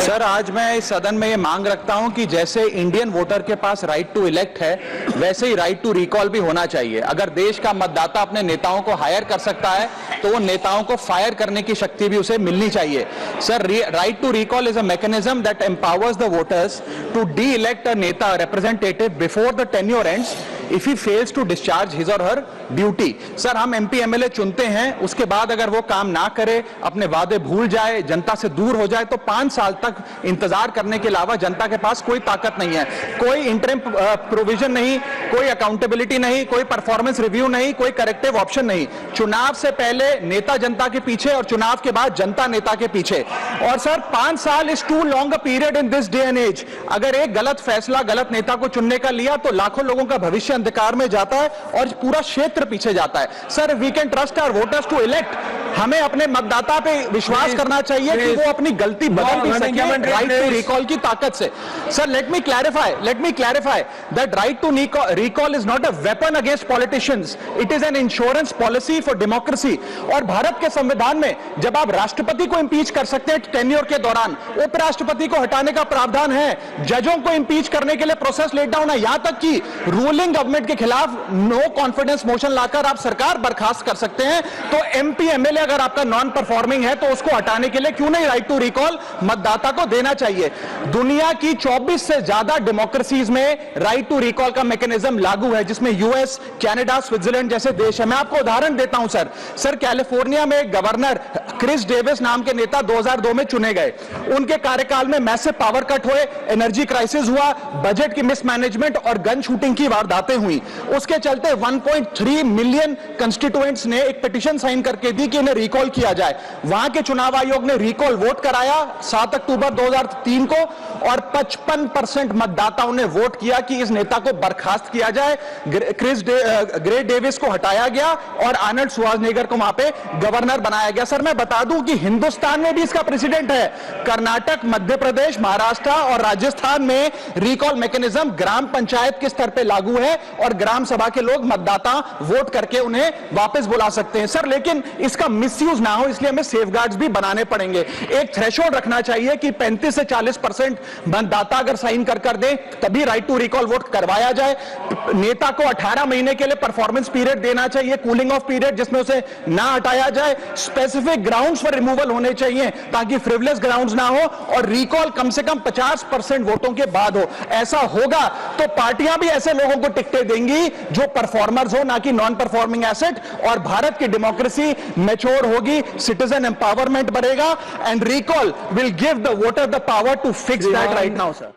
Sir, आज मैं इस सदन में ये मांग रखता हूं कि जैसे इंडियन वोटर के पास राइट टू इलेक्ट है, वैसे ही राइट टू रिकॉल भी होना चाहिए। अगर देश का मतदाता अपने नेताओं को हायर कर सकता है तो वो नेताओं को फायर करने की शक्ति भी उसे मिलनी चाहिए। Sir, right to recall is a mechanism that empowers the voters to de elect a नेता representative before the tenure ends if he fails to discharge his or her duty। Sir, हम MP MLA चुनते हैं, उसके बाद अगर वो काम ना करे, अपने वादे भूल जाए, जनता से दूर हो जाए, तो 5 साल तक इंतजार करने के अलावा जनता के पास कोई ताकत नहीं है। कोई इंटरिम प्रोविजन नहीं, कोई अकाउंटेबिलिटी नहीं, कोई परफॉर्मेंस रिव्यू नहीं, कोई करेक्टिव ऑप्शन नहीं। चुनाव से पहले नेता जनता के पीछे और चुनाव के बाद जनता नेता के पीछे। और सर, 5 साल is too long a period in this day and age. अगर एक गलत फैसला गलत नेता को चुनने का लिया तो लाखों लोगों का भविष्य अंधकार में जाता है और पूरा क्षेत्र पीछे जाता है। Sir, we can trust our voters to elect. हमें अपने मतदाता पे विश्वास करना चाहिए कि वो अपनी गलती बदल भी सके राइट टू रिकॉल की ताकत से। Sir, let me clarify that right to recall is not a weapon against politicians, it is an insurance policy for democracy. और भारत के संविधान में जब आप राष्ट्रपति को इंपीच कर सकते हैं टेन्योर के दौरान, उपराष्ट्रपति को हटाने का प्रावधान है। जजों को इंपीच करने के लिए प्रोसेस लेट डाउन है। यहां तक कि रूलिंग गवर्नमेंट के खिलाफ नो कॉन्फिडेंस मोशन लाकर आप सरकार बर्खास्त कर सकते हैं। तो MP MLA अगर आपका नॉन परफॉर्मिंग है तो उसको हटाने के लिए क्यों नहीं राइट टू रिकॉल मतदाता को देना चाहिए। दुनिया की 24 से ज्यादा डेमोक्रेसीज में राइट टू रिकॉल का मैकेनिज्म लागू है, जिसमें US, कनाडा, स्विट्जरलैंड जैसे देश है। मैं आपको उदाहरण देता हूं सर, कैलिफोर्निया में गवर्नर क्रिस डेविस नाम के नेता 2002 में चुने गए। उनके कार्यकाल में मैसिव पावर कट हुए, एनर्जी क्राइसिस हुआ, बजट की मिसमैनेजमेंट और गन शूटिंग की वारदातें हुई। उसके चलते 1.3 मिलियन कंस्टिट्यूएंट्स ने एक पिटीशन साइन करके दी कि इन्हें रिकॉल किया जाए। वहां के चुनाव आयोग ने रिकॉल वोट कराया 7 अक्टूबर 2003 को और 55% मतदाताओं ने वोट किया कि इस नेता को बर्खास्त किया जाए। ग्रे डेविस को हटाया गया और आर्नल्ड श्वार्ज़नेगर को वहां पे गवर्नर बनाया गया। सर, मैं बता दूं कि हिंदुस्तान में भी इसका प्रेसिडेंट है। कर्नाटक, मध्य प्रदेश, महाराष्ट्र और राजस्थान में रिकॉल मैकेनिज्म ग्राम पंचायत के स्तर पे लागू है और ग्राम सभा के लोग मतदाता वोट करके उन्हें वापस बुला सकते हैं। सर, लेकिन इसका मिसयूज ना हो, इसलिए हमें सेफगार्ड्स भी बनाने पड़ेंगे। एक थ्रेशोल्ड रखना चाहिए कि 35 से 40% मतदाता अगर साइन कर दे तभी राइट टू रिकॉल वोट करवाया जाए। नेता को 18 महीने के लिए परफॉर्मेंस पीरियड देना चाहिए, कूलिंग ऑफ पीरियड, जिसमें उसे ना हटाया जाए। स्पेसिफिक ग्राउंड्स फॉर रिमूवल होने चाहिए ताकि फ्रिवलेस ग्राउंड्स ना हो और रिकॉल कम से कम 50% वोटों के बाद हो। ऐसा होगा तो पार्टियां भी ऐसे लोगों को टिकटें देंगी जो परफॉर्मर्स हो, ना कि नॉन परफॉर्मिंग एसेट, और भारत की डेमोक्रेसी मैच्योर होगी, सिटीजन एम्पावरमेंट बढ़ेगा and recall will give the voter the power to fix that right now. Sir,